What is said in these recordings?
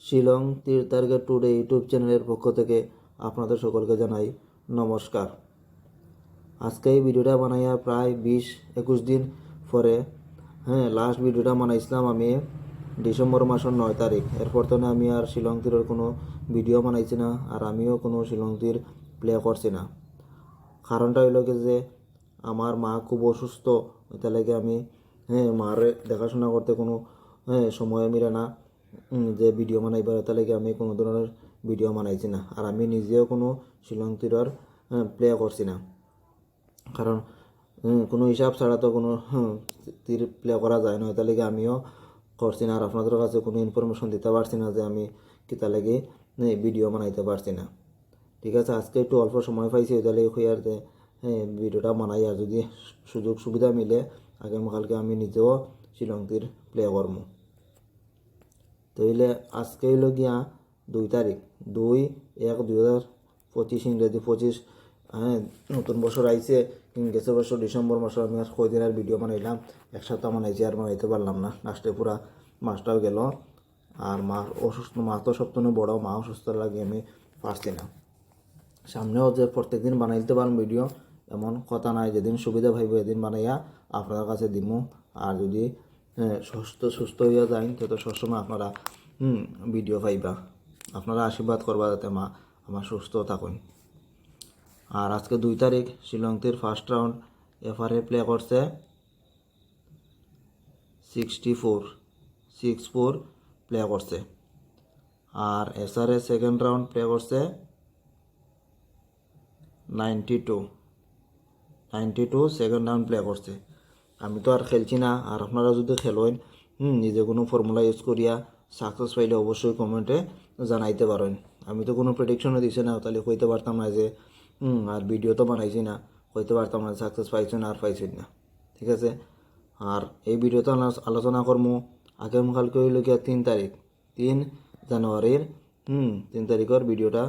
Shillong তীর্থার্ঘে today YouTube চ্যানেলের পক্ষ থেকে আপনাদের সকলকে জানাই নমস্কার। আজকে এই ভিডিওটা বানাইয়া প্রায় 20-21 দিন পরে লাস্ট ভিডিওটা বানাইছিলাম আমি ডিসেম্বর মাসের 9 তারিখ। এরপর তো আমি আর শিলং তীরের কোনো ভিডিও বানাইছি না, আর আমিও কোনো শিলং তীর প্লে করছি না। কারণটা হইল কি যে আমার মা খুব অসুস্থ, তার লাগে আমি মার দেখাশোনা করতে কোনো সময় মিলে না যে ভিডিও বানাইবার, তার লাগে আমি কোনো ধরনের ভিডিও বানাইছি না। আর আমি নিজেও কোনো শিলং তীরের প্লে করছি না, কারণ কোনো হিসাব ছাড়া তো কোনো তীর প্লে করা যায় না, তার লাগে আমিও করছি না। আর আপনাদের কাছে কোনো ইনফরমেশন দিতে পারছি না যে আমি কি তার লাগে ভিডিও বানাইতে পারছি না। ঠিক আছে, আজকে একটু অল্প সময় পাইছি, তাহলে হইয়ার যে ভিডিওটা বানাই, আর যদি সুযোগ সুবিধা মিলে আগামীকালকে আমি নিজেও শিলং তীর প্লে করবো। তাইলে আজকে হইল গিয়া 2 তারিখ, 2/1/2025 ইংরেজি 25। নতুন বছর আইছে। গেছে বছর ডিসেম্বর মাসে আমি আর কয়দিন আর ভিডিও বানাইলাম, এক সপ্তাহ বানাইছি, আর বানাইতে পারলাম না। লাস্টে পুরা মাসটাও গেল। আর মার অসুস্থ, মা তো সপ্তাহে বড়, মা অসুস্থ লাগে আমি পারছি না। সামনেও যে প্রত্যেক দিন বানাইতে পারবো ভিডিও এমন কথা নাই, যেদিন সুবিধা পাইব এদিন বানাইয়া আপনার কাছে দিমু। আর যদি সুস্থ হইয়া যায় তো সবসময় আপনারা ভিডিও পাইবা। আপনারা আশীর্বাদ করবা যাতে মা আমার সুস্থ থাকুন। আর আজকে 2 তারিখ শিলং তীর ফার্স্ট রাউন্ড এফআরএ প্লে করছে 64 প্লে করছে। আর এসআরএ সেকেন্ড রাউন্ড প্লে করছে 92 সেকেন্ড রাউন্ড প্লে করছে। আমি তো আর খেলছি না, আর আপনারা যদি খেলেন নিজে কোনো ফর্মুলা ইউজ করিয়া সাকসেস পাইলে অবশ্যই কমেন্টে জানাইতে পারেন। আমি তো কোনো প্রেডিকশনও দিছি না, তাহলে কইতে পারতাম না যে আর ভিডিও তো বানাইছি না, কইতে পারতাম না সাকসেস পাইছেন আর পাইছেন না। ঠিক আছে, আর এই ভিডিওতে আলোচনা করবো আগামীকালকে হইল গিয়া 3 তারিখ, 3 জানুয়ারির 3 তারিখের ভিডিওটা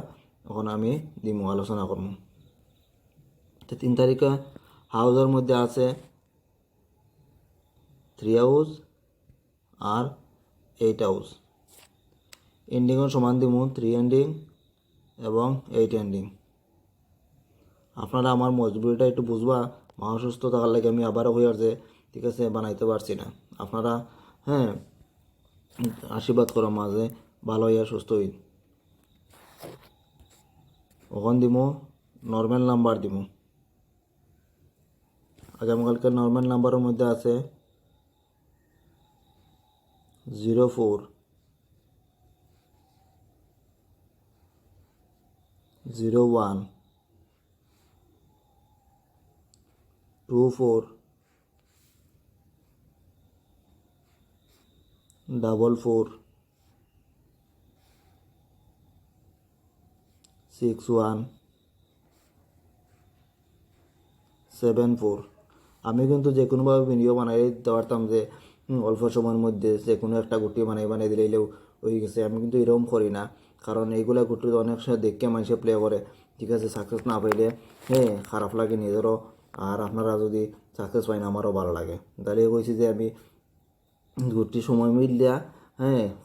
এখন আমি দিমু, আলোচনা করবো। তো 3 তারিখে হাউসের মধ্যে আছে 3 হাউস আর 8 হাউস। এন্ডিংও সমান দিমু, 3 এন্ডিং এবং 8 এন্ডিং। আপনারা আমার মজবুরিটা একটু বুঝবা, মা অসুস্থ থাকার লাগে আমি আবারও হয়ে আসছে, ঠিক আছে, বানাইতে পারছি না। আপনারা আশীর্বাদ করো মাঝে ভালো হইয়া সুস্থ হই। ওখান দিমু নর্মাল নাম্বার দিমু। আগামীকালকে নর্মাল নাম্বারের মধ্যে আছে 04, 01, 24, 44, 61, 74। আমি কিন্তু যে কোনোভাবে ভিডিও বানাই দিতে পারতাম যে অল্প সময়ের মধ্যে যে কোনো একটা গুটি বানাই দিলেও হয়ে গেছে। আমি কিন্তু এরকম করি না, কারণ এইগুলা গুটি অনেক সময় দেখে মানুষে প্লে করে, ঠিক আছে, সাকসেস না পাইলে খারাপ লাগে নিজেরও, আর আপনারা যদি সাকসেস পাই না আমারও ভালো লাগে। তাহলে কইছি যে আমি গুটি সময় মিলিয়া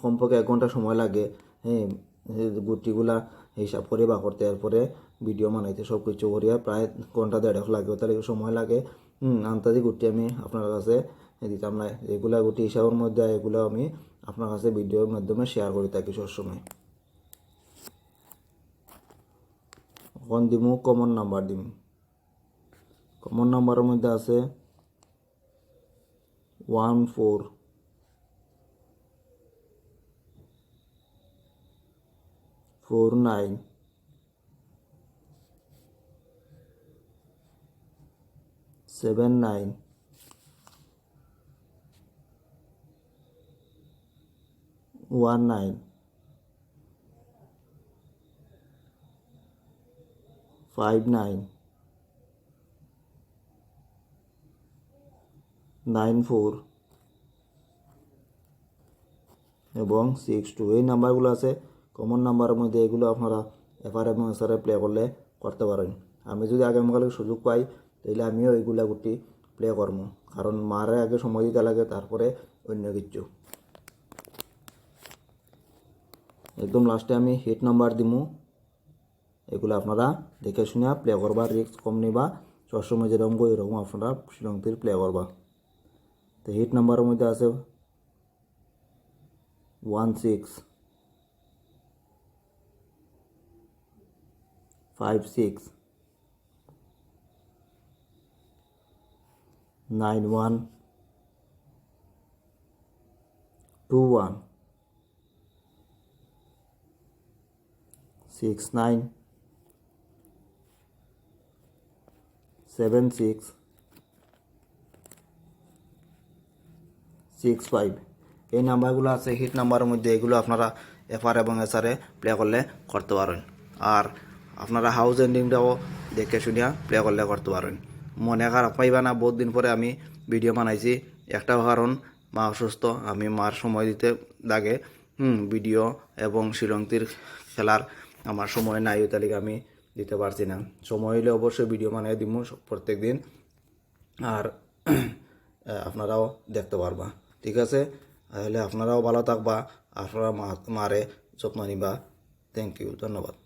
কমপক্ষে 1 ঘন্টা সময় লাগে গুটিগুলা হিসাব করে বা করতে, এরপরে ভিডিও বানাইতে সব কিছু করিয়া প্রায় ঘন্টা 1.5 লাগে, তাহলে সময় লাগে। আন্তাজি গুটি আমি আপনার কাছে দিতাম না, এগুলা গুটি হিসাবের মধ্যে এগুলো আমি আপনার কাছে ভিডিওর মাধ্যমে শেয়ার করে থাকি সবসময়। এখন দিমু কমন নাম্বার দিমু। কমন নাম্বারের মধ্যে আছে 14, 49, 79, 19, 59, 94 এবং 62। এই নাম্বারগুলো আছে কমন নাম্বারের মধ্যে। এগুলো আপনারা এফআর এবং এসআরএ প্লে করতে পারেন। আমি যদি আগামীকালে সুযোগ পাই তাহলে আমিও এইগুলা গুটি প্লে করবো, কারণ মারে আগে সময় দিতে লাগে, তারপরে অন্য কিছু। একদম লাস্টে আমি হিট নাম্বার দিমু, এগুলো আপনারা দেখে শুনে প্লে করবা, রিস্ক কম নিবা, সবসময় যেরকম গো এরকম আপনারা শ্রীলঙ্কির প্লে করবা। তো হিট নাম্বারের মধ্যে আছে 16, 56, 91, 21, 69, 76, 65। এই নাম্বারগুলো আছে হিট নাম্বারের মধ্যে, এগুলো আপনারা এফআর এবং এসআরে প্লে করলে করতে পারেন। আর আপনারা হাউস এন্ডিংটাও দেখে শুনিয়া প্লে করলে করতে পারেন। মনে খারাপ পাইবা না, বহুত দিন পরে আমি ভিডিও বানাইছি, একটাও কারণ মা অসুস্থ, আমি মার সময় দিতে লাগে ভিডিও এবং শ্রীলঙ্কির খেলার আমার সময় নাই, ওই তালিকা আমি দিতে পারছি না। সময় হলে অবশ্যই ভিডিও বানিয়ে দিব প্রত্যেক দিন, আর আপনারাও দেখতে পারবা। ঠিক আছে, তাহলে আপনারাও ভালো থাকবা, আপনারা মারে যত্ন নিবা। থ্যাংক ইউ, ধন্যবাদ।